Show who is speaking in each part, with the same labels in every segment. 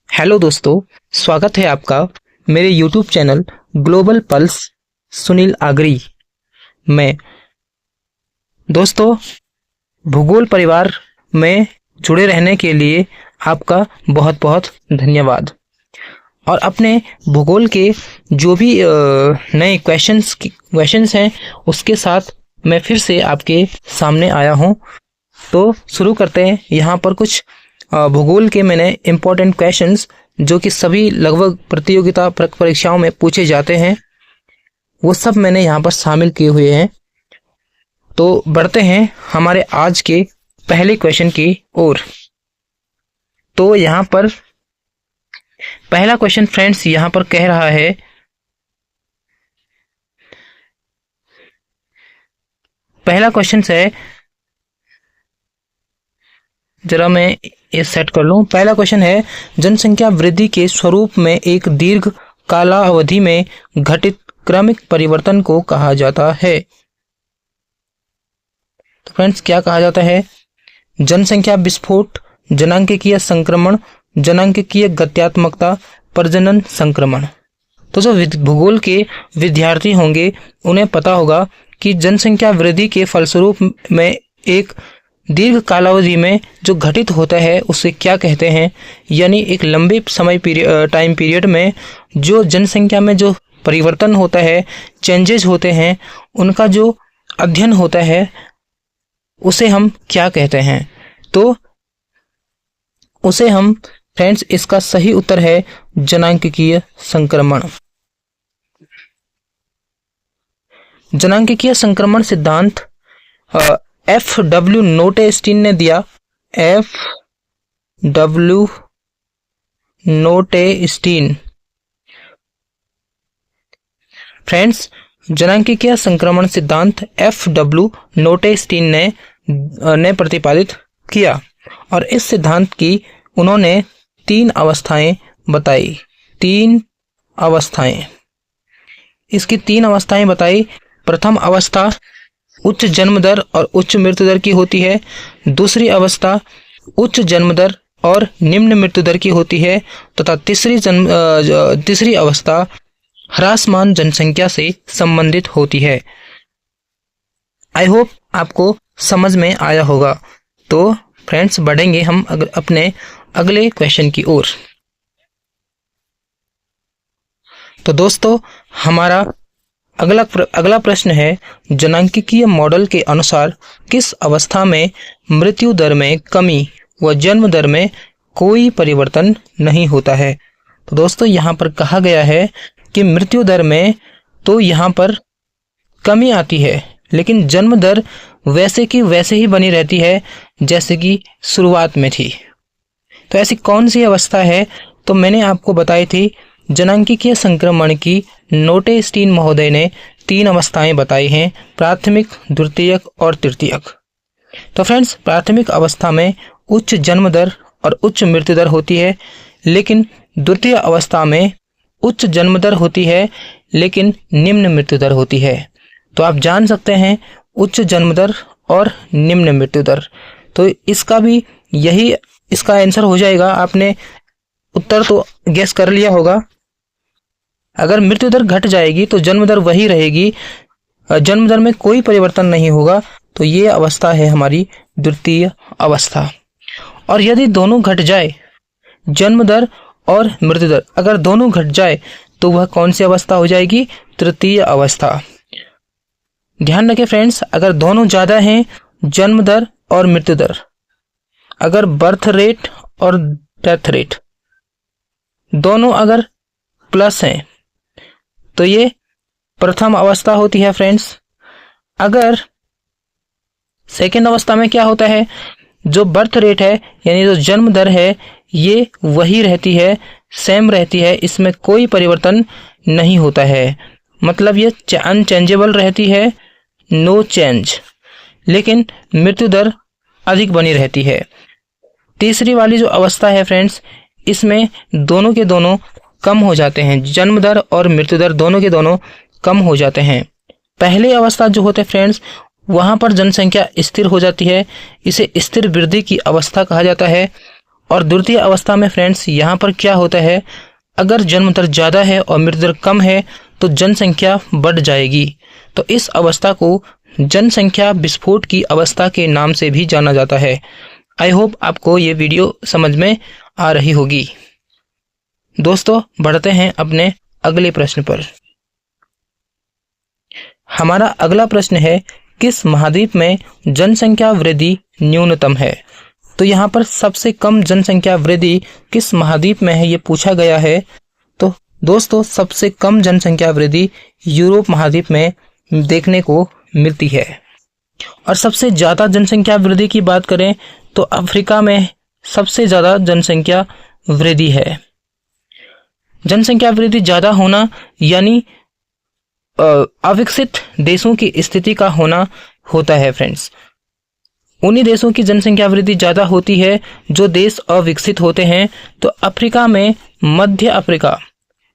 Speaker 1: Hello दोस्तों, स्वागत है आपका मेरे YouTube channel global pulse Sunil Agri में। दोस्तों, भूगोल परिवार में जुड़े रहने के लिए आपका बहुत बहुत धन्यवाद। और अपने भूगोल के जो भी नए क्वेश्चंस हैं उसके साथ मैं फिर से आपके सामने आया हूं। तो शुरू करते हैं। यहाँ पर कुछ भूगोल के मैंने इम्पोर्टेंट क्वेश्चंस जो कि सभी लगभग प्रतियोगिता परीक्षाओं में पूछे जाते हैं वो सब मैंने यहाँ पर शामिल किए हुए हैं। तो बढ़ते हैं हमारे आज के पहले क्वेश्चन की ओर। तो यहाँ पर पहला क्वेश्चन फ्रेंड्स यहाँ पर कह रहा है, पहला क्वेश्चन है, जरा मैं ये सेट कर लूं। पहला क्वेश्चन है, जनसंख्या वृद्धि के स्वरूप में एक दीर्घ कालावधि में घटित क्रमिक परिवर्तन को कहा जाता है। तो फ्रेंड्स क्या कहा जाता है? जनसंख्या विस्फोट, जनांकीय संक्रमण, जनांकीय गत्यात्मकता, प्रजनन संक्रमण। तो जो भूगोल के विद्यार्थी होंगे उन्हें पता होगा कि जनसंख्या वृद्धि के फलस्वरूप में एक दीर्घ कालावधि में जो घटित होता है उसे क्या कहते हैं। यानी एक लंबे समय टाइम पीरियड में जो जनसंख्या में जो परिवर्तन होता है, चेंजेस होते हैं, उनका जो अध्ययन होता है उसे हम क्या कहते हैं? तो उसे हम फ्रेंड्स, इसका सही उत्तर है जनांकीय संक्रमण। जनांकीय संक्रमण सिद्धांत F.W. नोटेस्टीन ने दिया। F.W. नोटेस्टीन। फ्रेंड्स, जनांकीय संक्रमण सिद्धांत F.W. नोटेस्टीन ने प्रतिपादित किया और इस सिद्धांत की उन्होंने 3 अवस्थाएं बताई। 3 अवस्थाएं, इसकी 3 अवस्थाएं बताई। प्रथम अवस्था उच्च जन्म दर और उच्च मृत्यु दर की होती है। दूसरी अवस्था उच्च जन्म दर और निम्न मृत्यु दर की होती है तथा तीसरी अवस्था ह्रासमान जनसंख्या से संबंधित होती है। आई होप आपको समझ में आया होगा। तो फ्रेंड्स, बढ़ेंगे हम अपने अगले क्वेश्चन की ओर। तो दोस्तों, हमारा अगला प्रश्न है, जनांकीय मॉडल के अनुसार किस अवस्था में मृत्यु दर में कमी व जन्म दर में कोई परिवर्तन नहीं होता है? तो दोस्तों, यहाँ पर कहा गया है कि मृत्यु दर में तो यहाँ पर कमी आती है लेकिन जन्म दर वैसे की वैसे ही बनी रहती है जैसे कि शुरुआत में थी। तो ऐसी कौन सी अवस्था है? तो मैंने आपको बताई थी, जनांकीय संक्रमण की नोटेस्टीन महोदय ने 3 अवस्थाएं बताई हैं, प्राथमिक, द्वितीयक और तृतीयक। तो फ्रेंड्स, प्राथमिक अवस्था में उच्च जन्म दर और उच्च मृत्यु दर होती है, लेकिन द्वितीय अवस्था में उच्च जन्म दर होती है लेकिन निम्न मृत्यु दर होती है। तो आप जान सकते हैं उच्च जन्म दर और निम्न मृत्यु दर। तो इसका भी यही इसका आंसर हो जाएगा। आपने उत्तर तो गेस कर लिया होगा। अगर मृत्यु दर घट जाएगी तो जन्म दर वही रहेगी, जन्म दर में कोई परिवर्तन नहीं होगा। तो ये अवस्था है हमारी द्वितीय अवस्था। और यदि दोनों घट जाए, जन्म दर और मृत्यु दर अगर दोनों घट जाए तो वह कौन सी अवस्था हो जाएगी? तृतीय अवस्था। ध्यान रखें फ्रेंड्स, अगर दोनों ज्यादा हैं, जन्म दर और मृत्यु दर, अगर बर्थ रेट और डेथ रेट दोनों अगर प्लस हैं तो ये प्रथम अवस्था होती है फ्रेंड्स। अगर सेकेंड अवस्था में क्या होता है, जो बर्थ रेट है यानी जो जन्म दर है ये वही रहती है, सेम रहती है, इसमें कोई परिवर्तन नहीं होता है, मतलब ये अनचेंजेबल रहती है, नो चेंज। लेकिन मृत्यु दर अधिक बनी रहती है। तीसरी वाली जो अवस्था है फ्रेंड्स, इसमें दोनों के दोनों कम हो जाते हैं, जन्म दर और मृत्यु दर दोनों के दोनों कम हो जाते हैं। पहली अवस्था जो होते हैं फ्रेंड्स, वहां पर जनसंख्या स्थिर हो जाती है, इसे स्थिर वृद्धि की अवस्था कहा जाता है। और द्वितीय अवस्था में फ्रेंड्स यहाँ पर क्या होता है, अगर जन्म दर ज़्यादा है और मृत्यु दर कम है तो जनसंख्या बढ़ जाएगी। तो इस अवस्था को जनसंख्या विस्फोट की अवस्था के नाम से भी जाना जाता है। आई होप आपको ये वीडियो समझ में आ रही होगी। दोस्तों बढ़ते हैं अपने अगले प्रश्न पर। हमारा अगला प्रश्न है, किस महाद्वीप में जनसंख्या वृद्धि न्यूनतम है? तो यहाँ पर सबसे कम जनसंख्या वृद्धि किस महाद्वीप में है ये पूछा गया है। तो दोस्तों सबसे कम जनसंख्या वृद्धि यूरोप महाद्वीप में देखने को मिलती है। और सबसे ज़्यादा जनसंख्या वृद्धि की बात करें तो अफ्रीका में सबसे ज़्यादा जनसंख्या वृद्धि है। जनसंख्या वृद्धि ज़्यादा होना यानी अविकसित देशों की स्थिति का होना होता है फ्रेंड्स। उन्हीं देशों की जनसंख्या वृद्धि ज़्यादा होती है जो देश अविकसित होते हैं। तो अफ्रीका में मध्य अफ्रीका,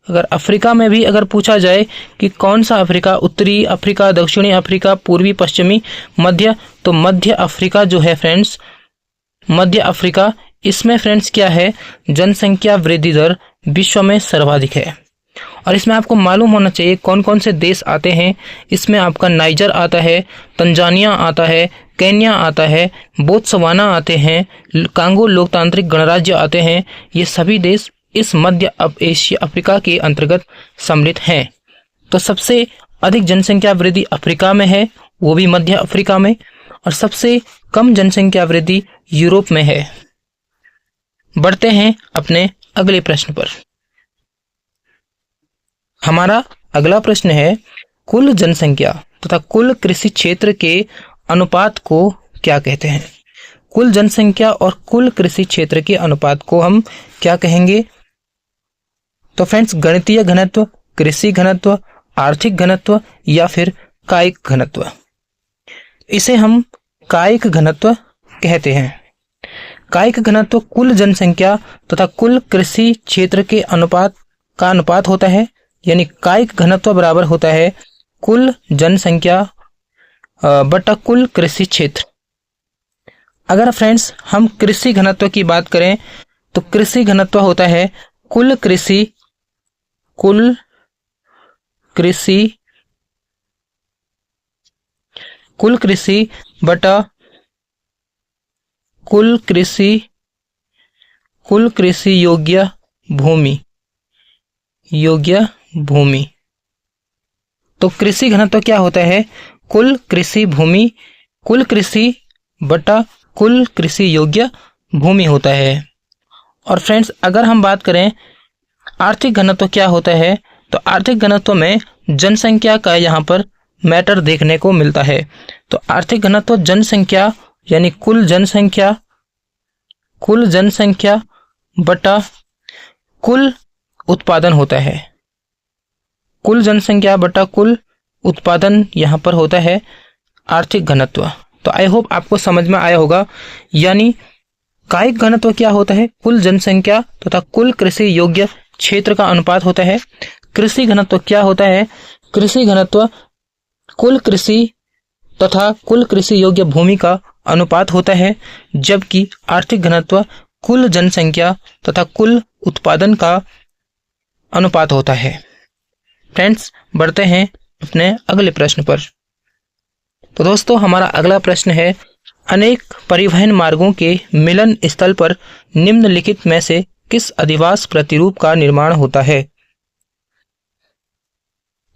Speaker 1: अगर अफ्रीका में भी अगर पूछा जाए कि कौन सा अफ्रीका, उत्तरी अफ्रीका, दक्षिणी अफ्रीका, पूर्वी पश्चिमी, मध्य, तो मध्य अफ्रीका जो है फ्रेंड्स, मध्य अफ्रीका, इसमें फ्रेंड्स क्या है, जनसंख्या वृद्धि दर विश्व में सर्वाधिक है। और इसमें आपको मालूम होना चाहिए कौन कौन से देश आते हैं। इसमें आपका नाइजर आता है, तंजानिया आता है, केन्या आता है, बोत्सवाना आते हैं, कांगो लोकतांत्रिक गणराज्य आते हैं। ये सभी देश इस मध्य एशिया अफ्रीका के अंतर्गत सम्मिलित हैं। तो सबसे अधिक जनसंख्या वृद्धि अफ्रीका में है, वो भी मध्य अफ्रीका में, और सबसे कम जनसंख्या वृद्धि यूरोप में है। बढ़ते हैं अपने अगले प्रश्न पर। हमारा अगला प्रश्न है, कुल जनसंख्या तथा कुल कृषि क्षेत्र के अनुपात को क्या कहते हैं? कुल जनसंख्या और कुल कृषि क्षेत्र के अनुपात को हम क्या कहेंगे? तो फ्रेंड्स गणितीय घनत्व, कृषि घनत्व, आर्थिक घनत्व या फिर कायिक घनत्व। इसे हम कायिक घनत्व कहते हैं। कायिक घनत्व कुल जनसंख्या तथा कुल कृषि क्षेत्र के अनुपात का अनुपात होता है, यानी कायिक घनत्व बराबर होता है कुल जनसंख्या बटा कुल कृषि क्षेत्र। अगर फ्रेंड्स हम कृषि घनत्व की बात करें तो कृषि घनत्व होता है कुल कृषि बटा कुल कृषि योग्य भूमि। तो कृषि घनत्व क्या होता है? कुल कृषि बटा कुल कृषि योग्य भूमि होता है। और फ्रेंड्स अगर हम बात करें आर्थिक घनत्व क्या होता है, तो आर्थिक घनत्व में जनसंख्या का यहाँ पर मैटर देखने को मिलता है। तो आर्थिक घनत्व जनसंख्या यानी कुल जनसंख्या बटा कुल उत्पादन होता है। कुल जनसंख्या बटा कुल उत्पादन यहाँ पर होता है आर्थिक घनत्व। तो आई होप आपको समझ में आया होगा। यानी कायिक घनत्व क्या होता है? कुल जनसंख्या तथा कुल कृषि योग्य क्षेत्र का अनुपात होता है। कृषि घनत्व क्या होता है? कृषि घनत्व कुल कृषि तथा कुल कृषि योग्य भूमि का अनुपात होता है, जबकि आर्थिक घनत्व कुल जनसंख्या तथा कुल उत्पादन का अनुपात होता है। फ्रेंड्स बढ़ते हैं अपने अगले प्रश्न पर। तो दोस्तों हमारा अगला प्रश्न है, अनेक परिवहन मार्गों के मिलन स्थल पर निम्नलिखित में से किस अधिवास प्रतिरूप का निर्माण होता है?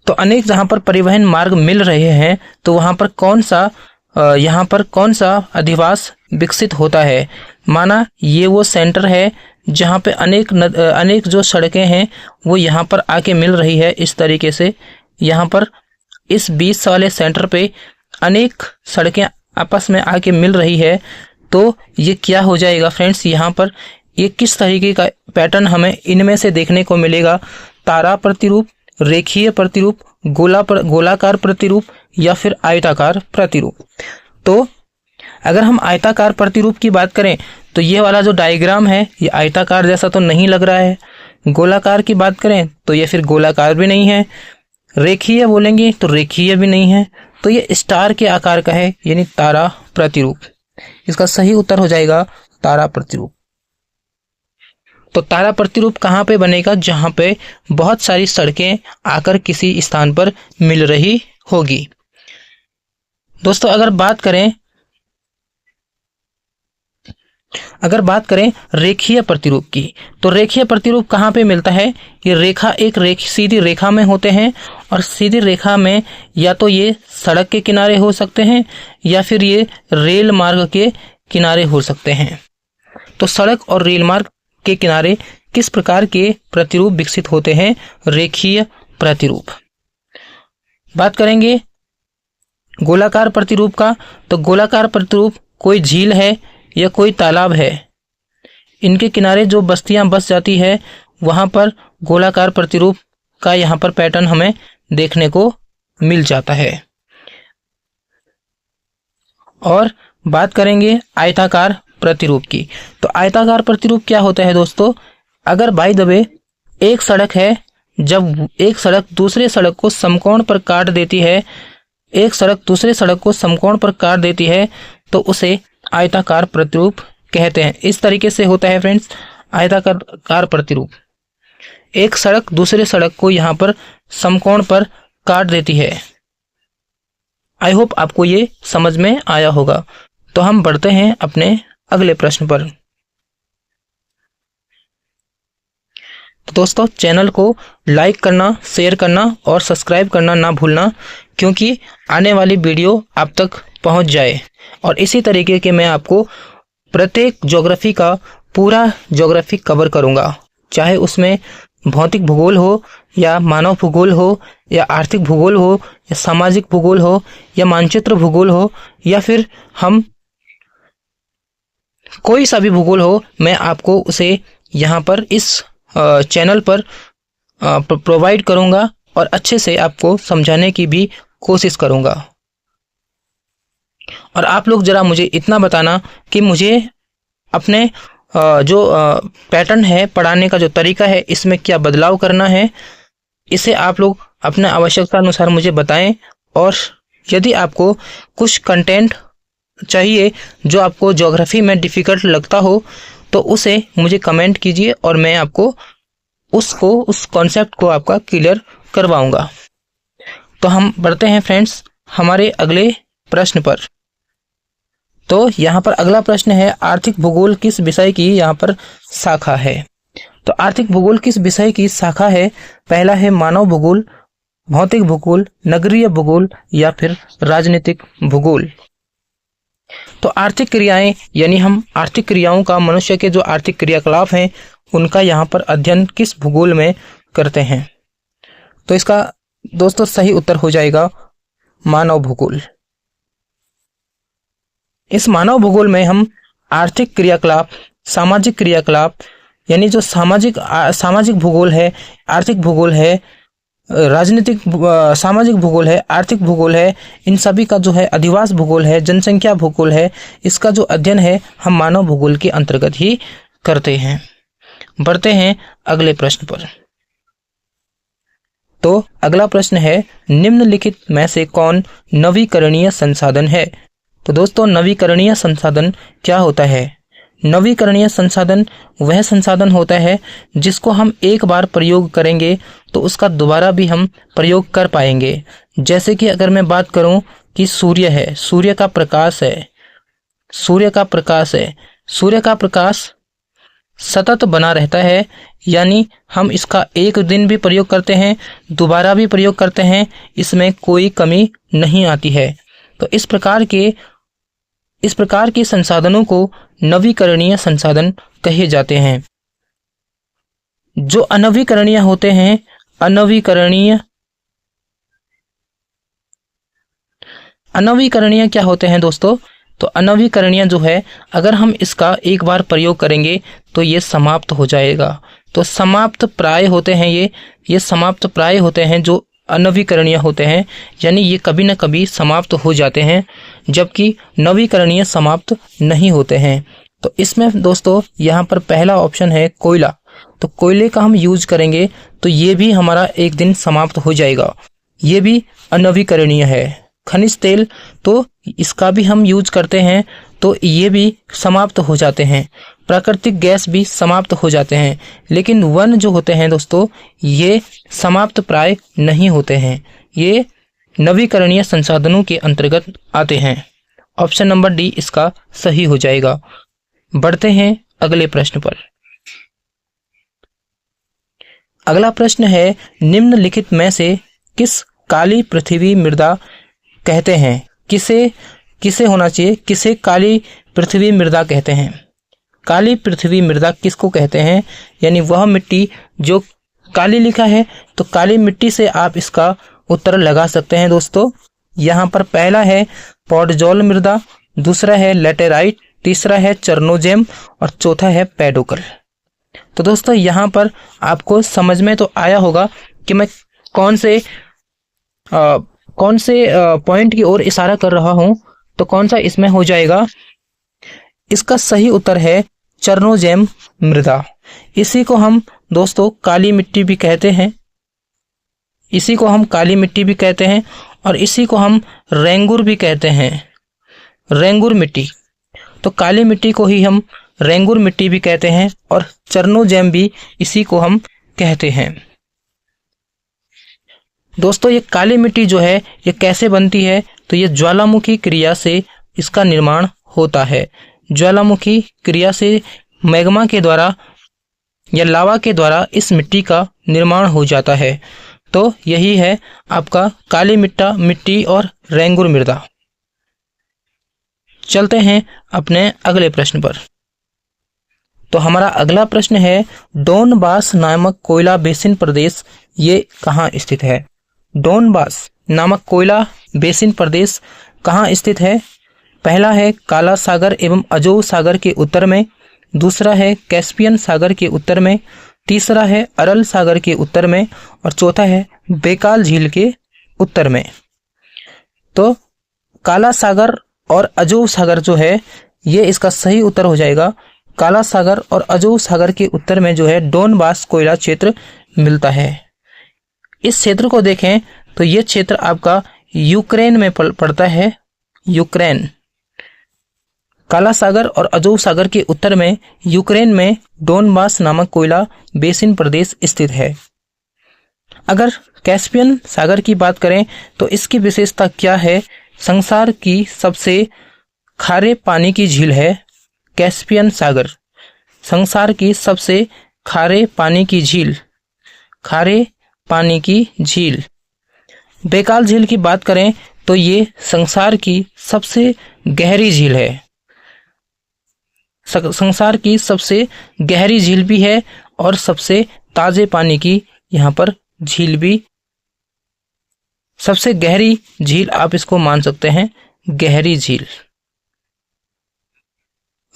Speaker 1: तो अनेक जहां पर परिवहन मार्ग मिल रहे हैं तो वहां पर कौन सा अधिवास विकसित होता है? माना ये वो सेंटर है जहाँ पे अनेक जो सड़कें हैं वो यहाँ पर आके मिल रही है। इस तरीके से यहाँ पर इस 20 वाले सेंटर पे अनेक सड़कें आपस में आके मिल रही है। तो ये क्या हो जाएगा फ्रेंड्स, यहाँ पर ये किस तरीके का पैटर्न हमें इनमें से देखने को मिलेगा? तारा प्रतिरूप, रेखीय प्रतिरूप, गोलाकार प्रतिरूप या फिर आयताकार प्रतिरूप। तो अगर हम आयताकार प्रतिरूप की बात करें तो ये वाला जो डायग्राम है ये आयताकार जैसा तो नहीं लग रहा है। गोलाकार की बात करें तो ये फिर गोलाकार भी नहीं है। रेखीय बोलेंगे तो रेखीय भी नहीं है। तो ये स्टार के आकार का है, यानी तारा प्रतिरूप। इसका सही उत्तर हो जाएगा तारा प्रतिरूप। तो तारा प्रतिरूप कहाँ पे बनेगा? जहाँ पे बहुत सारी सड़कें आकर किसी स्थान पर मिल रही होगी। दोस्तों अगर बात करें रेखीय प्रतिरूप की, तो रेखीय प्रतिरूप कहाँ पे मिलता है? ये रेखा सीधी रेखा में होते हैं, और सीधी रेखा में या तो ये सड़क के किनारे हो सकते हैं या फिर ये रेल मार्ग के किनारे हो सकते हैं। तो सड़क और रेल मार्ग के किनारे किस प्रकार के प्रतिरूप विकसित होते हैं? रेखीय प्रतिरूप। बात करेंगे गोलाकार प्रतिरूप का, तो गोलाकार प्रतिरूप कोई झील है या कोई तालाब है, इनके किनारे जो बस्तियां बस जाती है वहां पर गोलाकार प्रतिरूप का यहाँ पर पैटर्न हमें देखने को मिल जाता है। और बात करेंगे आयताकार प्रतिरूप की, तो आयताकार प्रतिरूप क्या होता है दोस्तों? अगर बाय द वे एक सड़क है, जब एक सड़क दूसरे सड़क को समकोण पर काट देती है, एक सड़क दूसरे सड़क को समकोण पर काट देती है, तो उसे आयताकार प्रतिरूप कहते हैं। इस तरीके से होता है फ्रेंड्स आयताकार प्रतिरूप। एक सड़क दूसरे सड़क को यहाँ पर समकोण पर काट देती है। आई होप आपको ये समझ में आया होगा। तो हम बढ़ते हैं अपने अगले प्रश्न पर। तो दोस्तों चैनल को लाइक करना, शेयर करना और सब्सक्राइब करना ना भूलना, क्योंकि आने वाली वीडियो आप तक पहुंच जाए। और इसी तरीके के मैं आपको प्रत्येक ज्योग्राफी का पूरा ज्योग्राफी कवर करूंगा, चाहे उसमें भौतिक भूगोल हो या मानव भूगोल हो या आर्थिक भूगोल हो या सामाजिक भूगोल हो या मानचित्र भूगोल हो या फिर हम कोई सा भी भूगोल हो, मैं आपको उसे यहाँ पर इस चैनल पर प्रोवाइड करूंगा और अच्छे से आपको समझाने की भी कोशिश करूंगा। और आप लोग जरा मुझे इतना बताना कि मुझे अपने जो पैटर्न है पढ़ाने का, जो तरीका है, इसमें क्या बदलाव करना है, इसे आप लोग अपने आवश्यकता अनुसार मुझे बताएं। और यदि आपको कुछ कंटेंट चाहिए जो आपको ज्योग्राफी में डिफ़िकल्ट लगता हो, तो उसे मुझे कमेंट कीजिए और मैं आपको उस कॉन्सेप्ट को आपका क्लियर करवाऊंगा। तो हम बढ़ते हैं फ्रेंड्स हमारे अगले प्रश्न पर। तो यहाँ पर अगला प्रश्न है, आर्थिक भूगोल किस विषय की यहाँ पर शाखा है? तो आर्थिक भूगोल किस विषय की शाखा है? पहला है मानव भूगोल, भौतिक भूगोल, नगरीय भूगोल या फिर राजनीतिक भूगोल। तो आर्थिक क्रियाएं यानी हम आर्थिक क्रियाओं का, मनुष्य के जो आर्थिक क्रियाकलाप हैं उनका यहाँ पर अध्ययन किस भूगोल में करते हैं? तो इसका दोस्तों सही उत्तर हो जाएगा मानव भूगोल। इस मानव भूगोल में हम आर्थिक क्रियाकलाप, सामाजिक क्रियाकलाप यानी जो सामाजिक भूगोल है, आर्थिक भूगोल है, राजनीतिक सामाजिक भूगोल है, आर्थिक भूगोल है, इन सभी का जो है अधिवास भूगोल है, जनसंख्या भूगोल है, इसका जो अध्ययन है हम मानव भूगोल के अंतर्गत ही करते हैं। बढ़ते हैं अगले प्रश्न पर। तो अगला प्रश्न है, निम्नलिखित में से कौन नवीकरणीय संसाधन है? तो दोस्तों नवीकरणीय संसाधन क्या होता है? नवीकरणीय संसाधन वह संसाधन होता है जिसको हम एक बार प्रयोग करेंगे तो उसका दोबारा भी हम प्रयोग कर पाएंगे। जैसे कि अगर मैं बात करूं कि सूर्य है, सूर्य का प्रकाश है, सूर्य का प्रकाश सतत बना रहता है, यानी हम इसका एक दिन भी प्रयोग करते हैं, दोबारा भी प्रयोग करते हैं, इसमें कोई कमी नहीं आती है। तो इस प्रकार के संसाधनों को नवीकरणीय संसाधन कहे जाते हैं। जो अनवीकरणीय होते हैं, अनवीकरणीय क्या होते हैं दोस्तों? तो अनवीकरणीय जो है, अगर हम इसका एक बार प्रयोग करेंगे तो ये समाप्त हो जाएगा। तो समाप्त प्राय होते हैं ये समाप्त प्राय होते हैं जो अनवीकरणीय होते हैं, यानी ये कभी न कभी समाप्त हो जाते हैं, जबकि नवीकरणीय समाप्त नहीं होते हैं। तो इसमें दोस्तों यहाँ पर पहला ऑप्शन है कोयला। तो कोयले का हम यूज करेंगे तो ये भी हमारा एक दिन समाप्त हो जाएगा, ये भी अनवीकरणीय है। खनिज तेल, तो इसका भी हम यूज करते हैं तो ये भी समाप्त हो जाते हैं। प्राकृतिक गैस भी समाप्त हो जाते हैं, लेकिन वन जो होते हैं दोस्तों ये समाप्त प्राय नहीं होते हैं, ये नवीकरणीय संसाधनों के अंतर्गत आते हैं। ऑप्शन नंबर डी इसका सही हो जाएगा। बढ़ते हैं अगले प्रश्न पर। अगला प्रश्न है, निम्नलिखित में से किस काली पृथ्वी मृदा कहते हैं? किसे होना चाहिए, किसे काली पृथ्वी मृदा कहते हैं? काली पृथ्वी मृदा किसको कहते हैं? यानी वह मिट्टी जो काली लिखा है तो काली मिट्टी से आप इसका उत्तर लगा सकते हैं दोस्तों। यहाँ पर पहला है पॉडजोल मृदा, दूसरा है लेटेराइट, तीसरा है चरनोजेम और चौथा है पेडोकल। तो दोस्तों यहाँ पर आपको समझ में तो आया होगा कि मैं कौन से पॉइंट की ओर इशारा कर रहा हूं, तो कौन सा इसमें हो जाएगा। इसका सही उत्तर है चरनोजेम मृदा। इसी को हम दोस्तों काली मिट्टी भी कहते हैं, इसी को हम काली मिट्टी भी कहते हैं और इसी को हम रेंगुर भी कहते हैं, रेंगुर मिट्टी। तो काली मिट्टी को ही हम रेंगुर मिट्टी भी कहते हैं और चरनोजेम भी इसी को हम कहते हैं। दोस्तों ये काली मिट्टी जो है ये कैसे बनती है, तो ये ज्वालामुखी क्रिया से इसका निर्माण होता है। ज्वालामुखी क्रिया से मैग्मा के द्वारा या लावा के द्वारा इस मिट्टी का निर्माण हो जाता है। तो यही है आपका काली मिट्टी और रेंगुर मृदा। चलते हैं अपने अगले प्रश्न पर। तो हमारा अगला प्रश्न है, डोनबास नामक कोयला बेसिन प्रदेश ये कहाँ स्थित है? डोनबास नामक कोयला बेसिन प्रदेश कहाँ स्थित है? पहला है काला सागर एवं अजोव सागर के उत्तर में, दूसरा है कैस्पियन सागर के उत्तर में, तीसरा है अरल सागर के उत्तर में और चौथा है बेकाल झील के उत्तर में। तो काला सागर और अजोव सागर जो है ये इसका सही उत्तर हो जाएगा। काला सागर और अजोव सागर के उत्तर में जो है डोनबास कोयला क्षेत्र मिलता है। इस क्षेत्र को देखें तो ये क्षेत्र आपका यूक्रेन में पड़ता है, यूक्रेन। काला सागर और अजोव सागर के उत्तर में यूक्रेन में डोनबास नामक कोयला बेसिन प्रदेश स्थित है। अगर कैस्पियन सागर की बात करें तो इसकी विशेषता क्या है? संसार की सबसे खारे पानी की झील है कैस्पियन सागर, संसार की सबसे खारे पानी की झील, खारे पानी की झील। बेकाल झील की बात करें तो ये संसार की सबसे गहरी झील है, संसार की सबसे गहरी झील भी है और सबसे ताजे पानी की यहाँ पर झील भी, सबसे गहरी झील आप इसको मान सकते हैं, गहरी झील।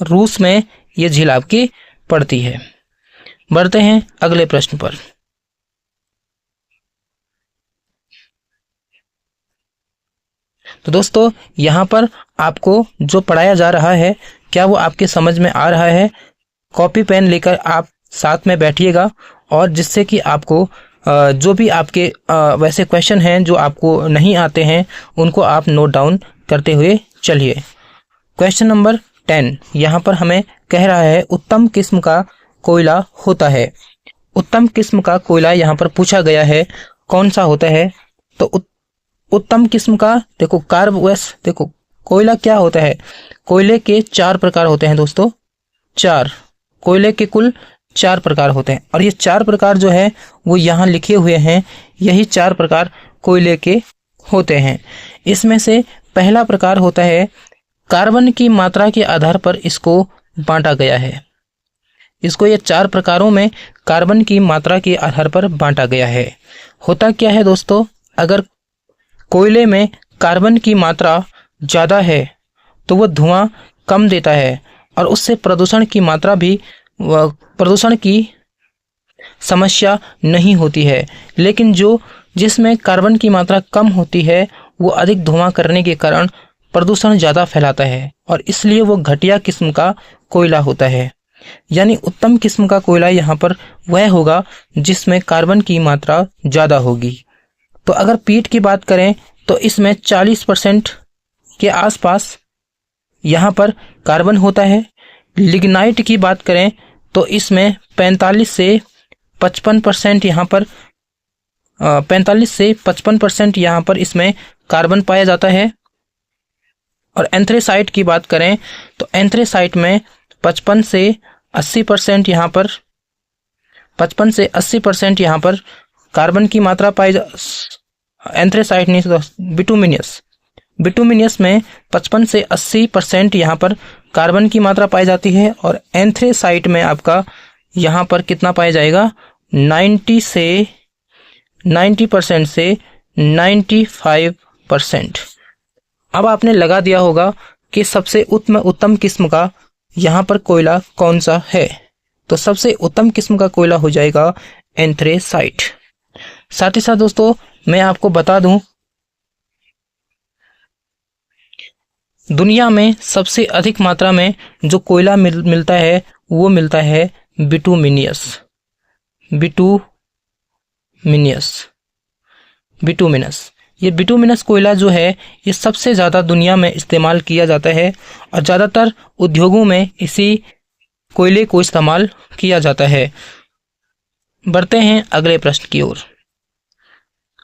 Speaker 1: रूस में यह झील आपकी पड़ती है। बढ़ते हैं अगले प्रश्न पर। तो दोस्तों यहाँ पर आपको जो पढ़ाया जा रहा है क्या वो आपके समझ में आ रहा है? कॉपी पेन लेकर आप साथ में बैठिएगा और जिससे कि आपको जो भी आपके वैसे क्वेश्चन हैं जो आपको नहीं आते हैं उनको आप नोट डाउन करते हुए चलिए। क्वेश्चन नंबर 10 यहाँ पर हमें कह रहा है उत्तम किस्म का कोयला होता है। उत्तम किस्म का कोयला यहाँ पर पूछा गया है, कौन सा होता है? तो उत्तम किस्म का देखो कार्बोवेस, देखो कोयला क्या होता है? कोयले के 4 प्रकार होते हैं दोस्तों, 4 कोयले के कुल 4 प्रकार होते हैं और ये 4 प्रकार जो है वो यहाँ लिखे हुए हैं। यही 4 प्रकार कोयले के होते हैं। इसमें से पहला प्रकार होता है कार्बन की मात्रा के आधार पर इसको बांटा गया है। इसको ये 4 प्रकारों में कार्बन की मात्रा के आधार पर बांटा गया है। होता क्या है दोस्तों, अगर कोयले में कार्बन की मात्रा ज़्यादा है तो वो धुआं कम देता है और उससे प्रदूषण की मात्रा भी, प्रदूषण की समस्या नहीं होती है। लेकिन जिसमें कार्बन की मात्रा कम होती है वो अधिक धुआं करने के कारण प्रदूषण ज़्यादा फैलाता है और इसलिए वो घटिया किस्म का कोयला होता है। यानी उत्तम किस्म का कोयला यहाँ पर वह होगा जिसमें कार्बन की मात्रा ज़्यादा होगी। तो अगर पीट की बात करें तो इसमें 40% के आसपास यहाँ पर कार्बन होता है, लिग्नाइट की बात करें तो इसमें 45 से 55% यहाँ पर 45 से 55% यहाँ पर इसमें कार्बन पाया जाता है। और एंथ्रेसाइट की बात करें तो एंथ्रेसाइट में 55 से 80% यहाँ पर 55 से 80% यहाँ पर कार्बन की मात्रा पाई एंथ्रेसाइट नहीं तो बिटुमिनियस में 55 से 80% यहाँ पर कार्बन की मात्रा पाई जाती है। और एंथ्रेसाइट में आपका यहाँ पर कितना पाया जाएगा 90% से 95%। अब आपने लगा दिया होगा कि सबसे उत्तम किस्म का यहाँ पर कोयला कौन सा है। तो सबसे उत्तम किस्म का कोयला हो जाएगा एंथ्रेसाइट। साथ ही साथ दोस्तों मैं आपको बता दूं, दुनिया में सबसे अधिक मात्रा में जो कोयला मिलता है वो मिलता है बिटुमिनस। ये बिटुमिनस कोयला जो है ये सबसे ज़्यादा दुनिया में इस्तेमाल किया जाता है और ज़्यादातर उद्योगों में इसी कोयले को इस्तेमाल किया जाता है। बढ़ते हैं अगले प्रश्न की ओर।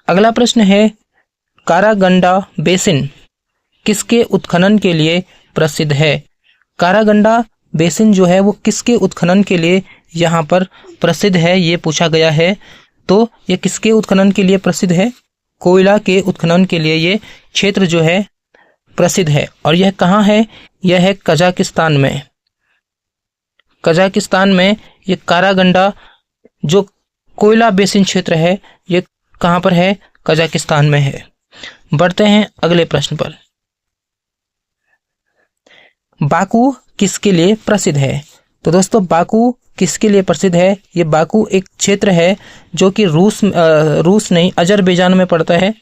Speaker 1: अगला प्रश्न है, कारागंडा बेसिन किसके उत्खनन के लिए प्रसिद्ध है। कारागंडा बेसिन जो है वो किसके उत्खनन के लिए यहाँ पर प्रसिद्ध है, ये पूछा गया है। तो ये किसके उत्खनन के लिए प्रसिद्ध है, कोयला के उत्खनन के लिए ये क्षेत्र जो है प्रसिद्ध है। और यह कहाँ है, यह है कजाकिस्तान में। कजाकिस्तान में ये कारागंडा जो कोयला बेसिन क्षेत्र है ये कहाँ पर है, कजाकिस्तान में है। बढ़ते हैं अगले प्रश्न पर। बाकू किसके लिए प्रसिद्ध है। तो दोस्तों बाकू किसके लिए प्रसिद्ध है, ये बाकू एक क्षेत्र है जो कि रूस नहीं अजरबैजान में पड़ता है।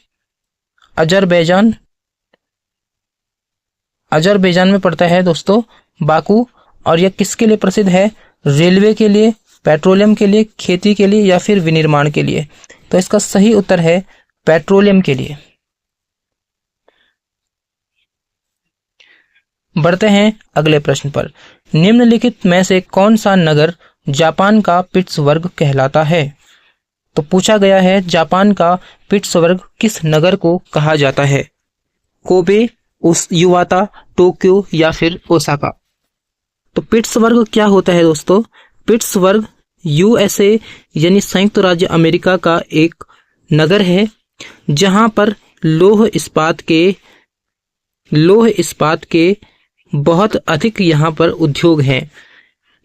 Speaker 1: अजरबैजान में पड़ता है दोस्तों बाकू। और यह किसके लिए प्रसिद्ध है, रेलवे के लिए, पेट्रोलियम के लिए, खेती के लिए या फिर विनिर्माण के लिए। तो इसका सही उत्तर है पेट्रोलियम के लिए। बढ़ते हैं अगले प्रश्न पर। निम्नलिखित में से कौन सा नगर जापान का पिट्सबर्ग कहलाता है। तो पूछा गया है जापान का पिट्सबर्ग किस नगर को कहा जाता है, कोबे, युवाता, टोक्यो या फिर ओसाका। तो पिट्सबर्ग क्या होता है दोस्तों, पिट्सबर्ग यूएसए यानी संयुक्त राज्य अमेरिका का एक नगर है जहां पर लौह इस्पात के बहुत अधिक यहाँ पर उद्योग हैं।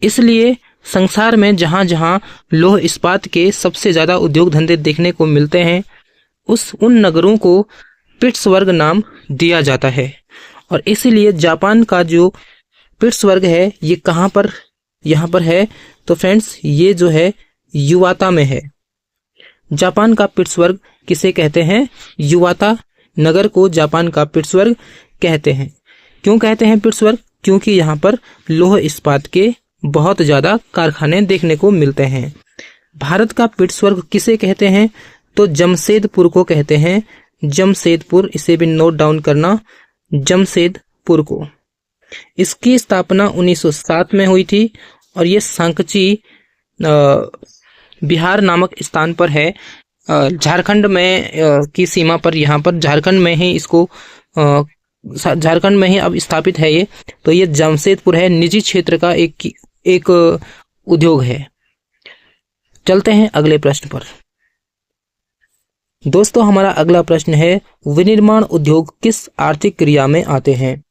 Speaker 1: इसलिए संसार में जहां जहां लौह इस्पात के सबसे ज़्यादा उद्योग धंधे देखने को मिलते हैं उन नगरों को पिट्सबर्ग नाम दिया जाता है। और इसीलिए जापान का जो पिट्सबर्ग है ये कहाँ पर यहाँ पर है, तो फ्रेंड्स ये जो है युवाता में है। जापान का पिट्सबर्ग किसे कहते हैं, युवाता नगर को जापान का पिट्सबर्ग कहते हैं। क्यों कहते हैं पिट्सबर्ग, क्योंकि यहाँ पर लौह इस्पात के बहुत ज़्यादा कारखाने देखने को मिलते हैं। भारत का पिट्सबर्ग किसे कहते हैं, तो जमशेदपुर को कहते हैं। जमशेदपुर, इसे भी नोट डाउन करना, जमशेदपुर को। इसकी स्थापना 1907 में हुई थी और ये सांकची बिहार नामक स्थान पर है, झारखंड में की सीमा पर। यहाँ पर झारखंड में ही अब स्थापित है ये। तो ये जमशेदपुर है, निजी क्षेत्र का एक उद्योग है। चलते हैं अगले प्रश्न पर। दोस्तों हमारा अगला प्रश्न है, विनिर्माण उद्योग किस आर्थिक क्रिया में आते हैं।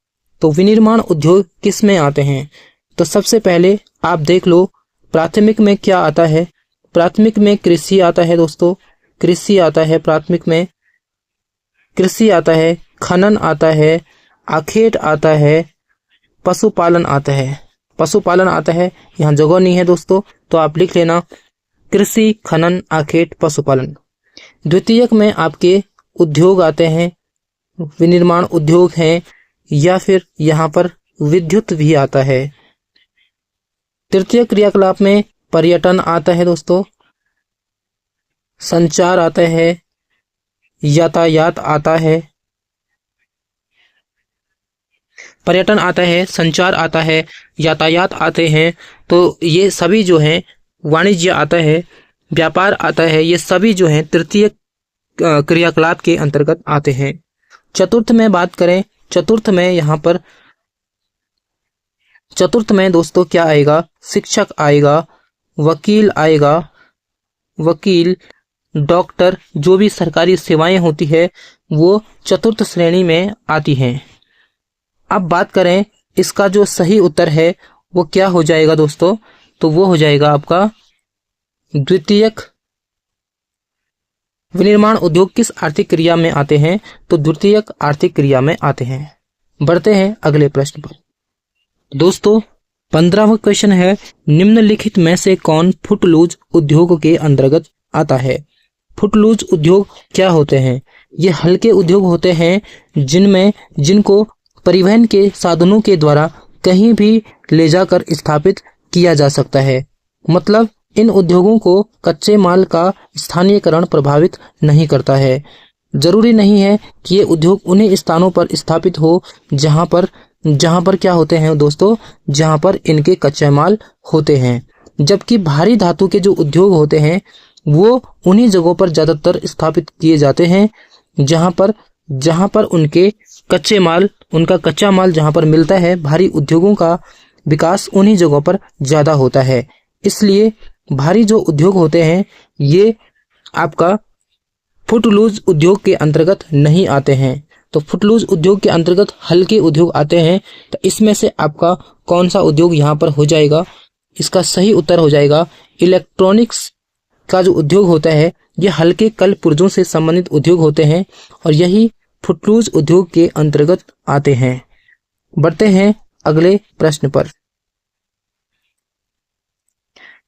Speaker 1: तो विनिर्माण उद्योग किस में आते हैं, तो सबसे पहले आप देख लो प्राथमिक में क्या आता है। प्राथमिक में कृषि आता है दोस्तों, कृषि आता है प्राथमिक में, कृषि आता है, खनन आता है, आखेट आता है, पशुपालन आता है। पशुपालन आता है, यहाँ जगह नहीं है दोस्तों तो आप लिख लेना कृषि, खनन, आखेट, पशुपालन। द्वितीयक में आपके उद्योग आते हैं, विनिर्माण उद्योग हैं, या फिर यहाँ पर विद्युत भी आता है। तृतीय क्रियाकलाप में पर्यटन आता है दोस्तों, संचार आता है, यातायात आता है। पर्यटन आता है, संचार आता है, यातायात आते हैं, तो ये सभी जो हैं, वाणिज्य आता है, व्यापार आता है, ये सभी जो हैं तृतीय क्रियाकलाप के अंतर्गत आते हैं। चतुर्थ में बात करें, चतुर्थ में दोस्तों क्या आएगा? शिक्षक आएगा, वकील आएगा, डॉक्टर, जो भी सरकारी सेवाएं होती है वो चतुर्थ श्रेणी में आती हैं। अब बात करें इसका जो सही उत्तर है वो क्या हो जाएगा दोस्तों? तो वो हो जाएगा आपका द्वितीयक। विनिर्माण उद्योग किस आर्थिक क्रिया में आते हैं? तो द्वितीयक आर्थिक क्रिया में आते हैं। बढ़ते हैं अगले प्रश्न पर। दोस्तों 15वां क्वेश्चन है, निम्नलिखित में से कौन फुटलूज उद्योग के अंतर्गत आता है? फुटलूज उद्योग क्या होते हैं? ये हल्के उद्योग होते हैं जिनको परिवहन के साधनों के द्वारा कहीं भी ले जाकर स्थापित किया जा सकता है। मतलब इन उद्योगों को कच्चे माल का स्थानीयकरण प्रभावित नहीं करता है। जरूरी नहीं है कि ये उद्योग उन्हीं स्थानों पर स्थापित हो जहां पर क्या होते हैं दोस्तों, जहां पर इनके कच्चे माल होते हैं। जबकि भारी धातु के जो उद्योग होते हैं वो उन्हीं जगहों पर ज्यादातर स्थापित किए जाते हैं जहां पर उनका कच्चा माल जहां पर मिलता है। भारी उद्योगों का विकास उन्हीं जगहों पर ज्यादा होता है। इसलिए भारी जो उद्योग होते हैं ये आपका फुटलूज उद्योग के अंतर्गत नहीं आते हैं। तो फुटलूज उद्योग के अंतर्गत हल्के उद्योग आते हैं। तो इसमें से आपका कौन सा उद्योग यहाँ पर हो जाएगा? इसका सही उत्तर हो जाएगा इलेक्ट्रॉनिक्स का जो उद्योग होता है ये हल्के कल पुर्जों से संबंधित उद्योग होते हैं और यही फुटलूज उद्योग के अंतर्गत आते हैं। बढ़ते हैं अगले प्रश्न पर।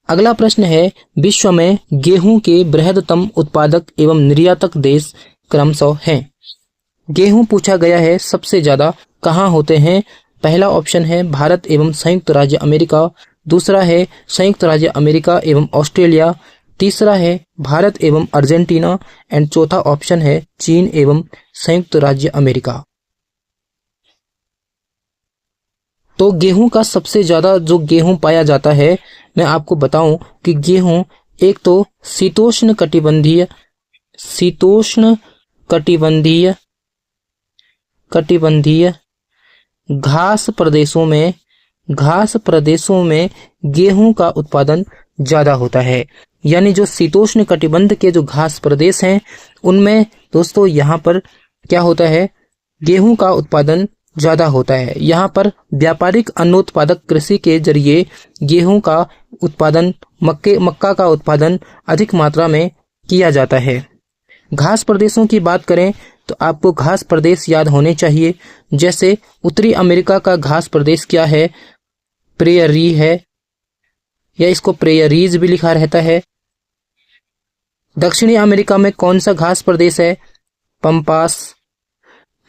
Speaker 1: अगला प्रश्न है, विश्व में गेहूं के बृहत्तम उत्पादक एवं निर्यातक देश क्रमशः हैं। गेहूं पूछा गया है सबसे ज्यादा कहाँ होते हैं? पहला ऑप्शन है भारत एवं संयुक्त राज्य अमेरिका, दूसरा है संयुक्त राज्य अमेरिका एवं ऑस्ट्रेलिया, तीसरा है भारत एवं अर्जेंटीना एंड चौथा ऑप्शन है चीन एवं संयुक्त राज्य अमेरिका। तो गेहूं का सबसे ज्यादा जो गेहूं पाया जाता है, मैं आपको बताऊं कि गेहूं एक तो शीतोष्ण कटिबंधीय घास प्रदेशों में गेहूं का उत्पादन ज्यादा होता है। यानी जो शीतोष्ण कटिबंध के जो घास प्रदेश हैं उनमें दोस्तों यहाँ पर क्या होता है, गेहूं का उत्पादन ज्यादा होता है। यहाँ पर व्यापारिक अन्नोत्पादक कृषि के जरिए गेहूं का उत्पादन, मक्का का उत्पादन अधिक मात्रा में किया जाता है। घास प्रदेशों की बात करें तो आपको घास प्रदेश याद होने चाहिए। जैसे उत्तरी अमेरिका का घास प्रदेश क्या है? प्रेयरी है, या इसको प्रेयरीज भी लिखा रहता है। दक्षिणी अमेरिका में कौन सा घास प्रदेश है? पंपास।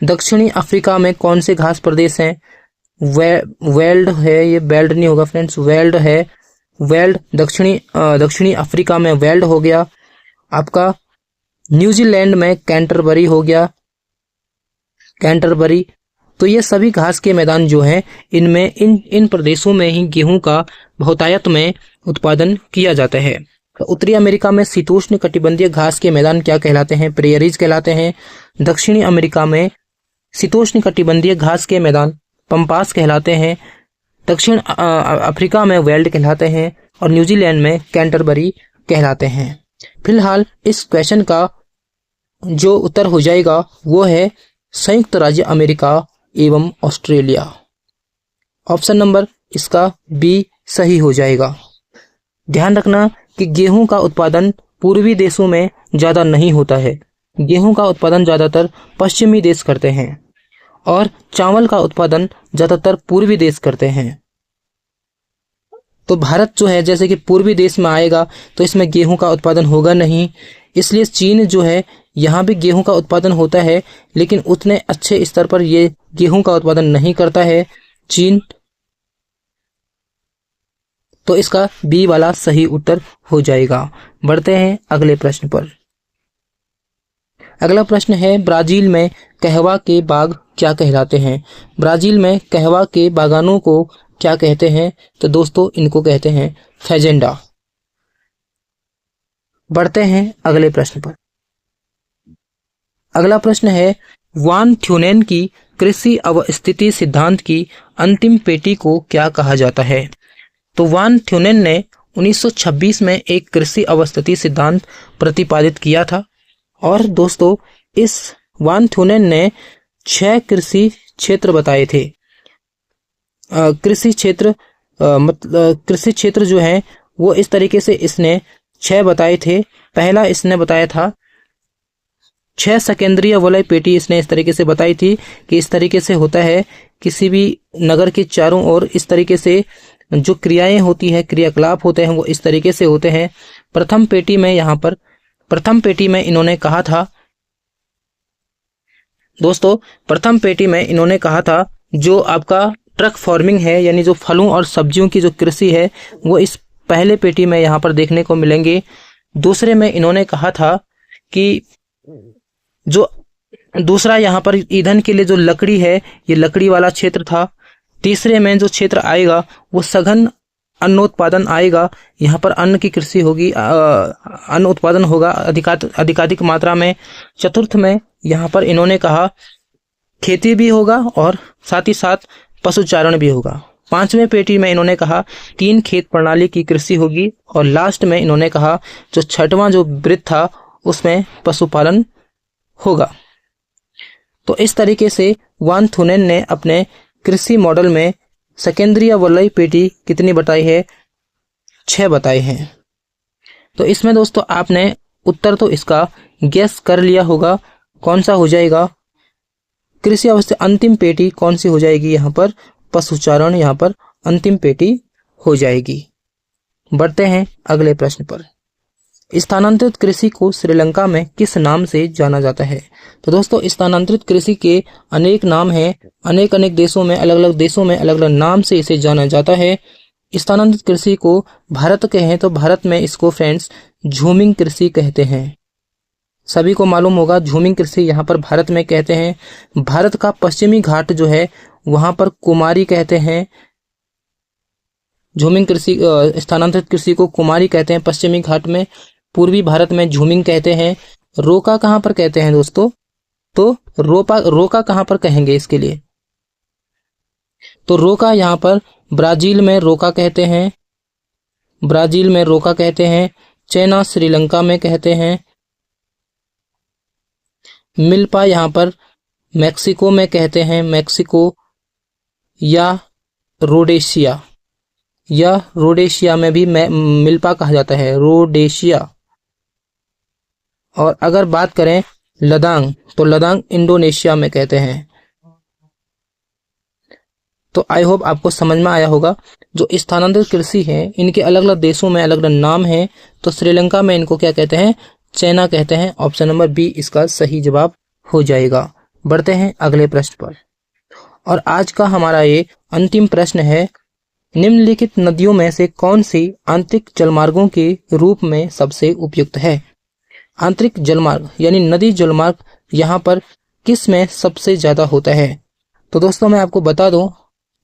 Speaker 1: दक्षिणी अफ्रीका में कौन से घास प्रदेश हैं? वेल्ड है, ये बेल्ट नहीं होगा फ्रेंड्स, वेल्ड है। वेल्ड दक्षिणी अफ्रीका में वेल्ड हो गया। आपका न्यूजीलैंड में कैंटरबरी हो गया, कैंटरबरी। तो ये सभी घास के मैदान जो हैं इनमें इन प्रदेशों में ही गेहूं का बहुतायत में उत्पादन किया जाता है। तो उत्तरी अमेरिका में शीतोष्ण कटिबंधीय घास के मैदान क्या कहलाते हैं? प्रेयरीज कहलाते हैं। दक्षिणी अमेरिका में शीतोष्ण कटिबंधीय घास के मैदान पंपास कहलाते हैं। दक्षिण अफ्रीका में वेल्ड कहलाते हैं और न्यूजीलैंड में कैंटरबरी कहलाते हैं। फिलहाल इस क्वेश्चन का जो उत्तर हो जाएगा वो है संयुक्त राज्य अमेरिका एवं ऑस्ट्रेलिया। ऑप्शन नंबर इसका बी सही हो जाएगा। ध्यान रखना कि गेहूं का उत्पादन पूर्वी देशों में ज्यादा नहीं होता है। गेहूं का उत्पादन ज्यादातर पश्चिमी देश करते हैं और चावल का उत्पादन ज्यादातर पूर्वी देश करते हैं। तो भारत जो है जैसे कि पूर्वी देश में आएगा तो इसमें गेहूं का उत्पादन होगा नहीं। इसलिए चीन जो है यहाँ भी गेहूं का उत्पादन होता है लेकिन उतने अच्छे स्तर पर ये गेहूं का उत्पादन नहीं करता है चीन। तो इसका बी वाला सही उत्तर हो जाएगा। बढ़ते हैं अगले प्रश्न पर। अगला प्रश्न है, ब्राजील में कहवा के बाग क्या कहलाते हैं? ब्राजील में कहवा के बागानों को क्या कहते हैं? तो दोस्तों इनको कहते हैं फेजेंडा। बढ़ते हैं अगले प्रश्न पर। अगला प्रश्न है, वान थ्यूनेन की कृषि अवस्थिति सिद्धांत की अंतिम पेटी को क्या कहा जाता है? तो वान थ्यूनेन ने 1926 में एक कृषि अवस्थिति सिद्धांत प्रतिपादित किया था। और दोस्तों इस वान थ्यूनेन ने 6 कृषि क्षेत्र बताए थे। कृषि क्षेत्र जो है वो इस तरीके से इसने 6 बताए थे। पहला इसने बताया था 6 सेकेंद्रीय वलय पेटी। इसने इस तरीके से बताई थी कि इस तरीके से होता है, किसी भी नगर के चारों ओर इस तरीके से जो क्रियाएं होती है, क्रियाकलाप होते हैं, वो इस तरीके से होते हैं। प्रथम पेटी में इन्होंने कहा था दोस्तों, प्रथम पेटी में इन्होंने कहा था जो आपका ट्रक फार्मिंग है, यानी जो फलों और सब्जियों की जो कृषि है, वो इस पहले पेटी में यहाँ पर देखने को मिलेंगे। दूसरे में इन्होंने कहा था कि जो दूसरा यहाँ पर ईंधन के लिए जो लकड़ी है, ये लकड़ी वाला क्षेत्र था। तीसरे में जो क्षेत्र आएगा वो सघन अन्नोत्पादन आएगा। यहाँ पर अन्न की कृषि होगी, अन्न उत्पादन होगा अधिकाधिक मात्रा में। चतुर्थ में यहाँ पर इन्होंने कहा खेती भी होगा और साथ ही साथ पशुचारण भी होगा। पांचवें पेटी में इन्होंने कहा 3 खेत प्रणाली की कृषि होगी। और लास्ट में इन्होंने कहा जो छठवां जो वृत्त था उसमें पशुपालन होगा। तो इस तरीके से वान थ्यूनेन ने अपने कृषि मॉडल में सेकेंद्रीय वलय पेटी कितनी बताई है? 6 बताए हैं। तो इसमें दोस्तों आपने उत्तर तो इसका गेस कर लिया होगा, कौन सा हो जाएगा? कृषि अवस्था अंतिम पेटी कौन सी हो जाएगी? यहाँ पर पशुचारण यहाँ पर अंतिम पेटी हो जाएगी। बढ़ते हैं अगले प्रश्न पर। स्थानांतरित कृषि को श्रीलंका में किस नाम से जाना जाता है? तो दोस्तों स्थानांतरित कृषि के अनेक नाम हैं। अनेक देशों में अलग अलग नाम से इसे जाना जाता है। स्थानांतरित कृषि को भारत कहें तो भारत में इसको फ्रेंड्स झूमिंग कृषि कहते हैं। सभी को मालूम होगा झूमिंग कृषि यहाँ पर भारत में कहते हैं। भारत का पश्चिमी घाट जो है वहां पर कुमारी कहते हैं। झूमिंग कृषि स्थानांतरित कृषि को कुमारी कहते हैं पश्चिमी घाट में। पूर्वी भारत में झूमिंग कहते हैं। रोका कहाँ पर कहते हैं दोस्तों? तो रोका कहाँ पर कहेंगे इसके लिए? तो रोका यहाँ पर ब्राजील में रोका कहते हैं। ब्राजील में रोका कहते हैं। चैना श्रीलंका में कहते हैं। मिल्पा यहाँ पर मैक्सिको में कहते हैं। मैक्सिको या रोडेशिया में भी मिल्पा कहा जाता है, रोडेशिया। और अगर बात करें लदांग, तो लदांग इंडोनेशिया में कहते हैं। तो आई होप आपको समझ में आया होगा। जो स्थानांतरित कृषि है इनके अलग अलग देशों में अलग अलग नाम है। तो श्रीलंका में इनको क्या कहते हैं? चैना कहते हैं। ऑप्शन नंबर बी इसका सही जवाब हो जाएगा। बढ़ते हैं अगले प्रश्न पर। और आज का हमारा ये अंतिम प्रश्न है, निम्नलिखित नदियों में से कौन सी आंतरिक जलमार्गों के रूप में सबसे उपयुक्त है? आंतरिक जलमार्ग यानी नदी जलमार्ग यहाँ पर किस में सबसे ज्यादा होता है? तो दोस्तों मैं आपको बता दूं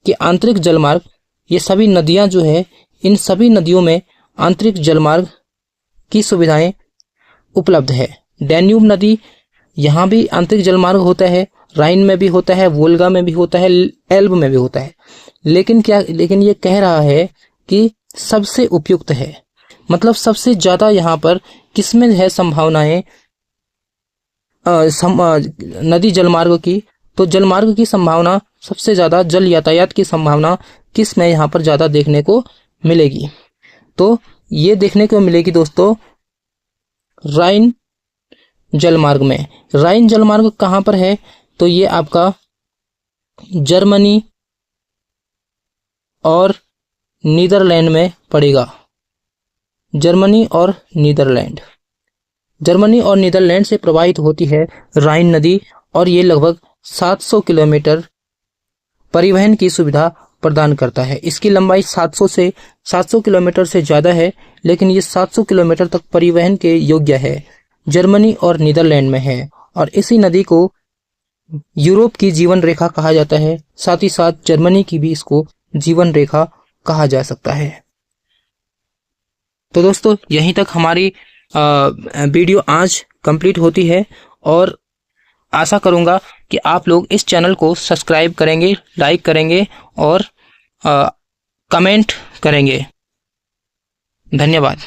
Speaker 1: कि आंतरिक जलमार्ग, ये सभी नदियां जो है, इन सभी नदियों में आंतरिक जलमार्ग की सुविधाएं उपलब्ध है। डैन्यूब नदी, यहाँ भी आंतरिक जलमार्ग होता है। राइन में भी होता है, वोल्गा में भी होता है, एल्ब में भी होता है। लेकिन ये कह रहा है कि सबसे उपयुक्त है, मतलब सबसे ज्यादा यहाँ पर किसमें है संभावनाएं नदी जलमार्ग की? तो जलमार्ग की संभावना सबसे ज्यादा, जल यातायात की संभावना किस में यहाँ पर ज्यादा देखने को मिलेगी? तो ये देखने को मिलेगी दोस्तों राइन जलमार्ग में। राइन जलमार्ग कहाँ पर है? तो ये आपका जर्मनी और नीदरलैंड में पड़ेगा। जर्मनी और नीदरलैंड से प्रवाहित होती है राइन नदी। और ये लगभग 700 किलोमीटर परिवहन की सुविधा प्रदान करता है। इसकी लंबाई 700 किलोमीटर से ज्यादा है, लेकिन ये 700 किलोमीटर तक परिवहन के योग्य है। जर्मनी और नीदरलैंड में है। और इसी नदी को यूरोप की जीवन रेखा कहा जाता है। साथ ही साथ जर्मनी की भी इसको जीवन रेखा कहा जा सकता है। तो दोस्तों यहीं तक हमारी वीडियो आज कंप्लीट होती है और आशा करूंगा कि आप लोग इस चैनल को सब्सक्राइब करेंगे, लाइक करेंगे और कमेंट करेंगे। धन्यवाद।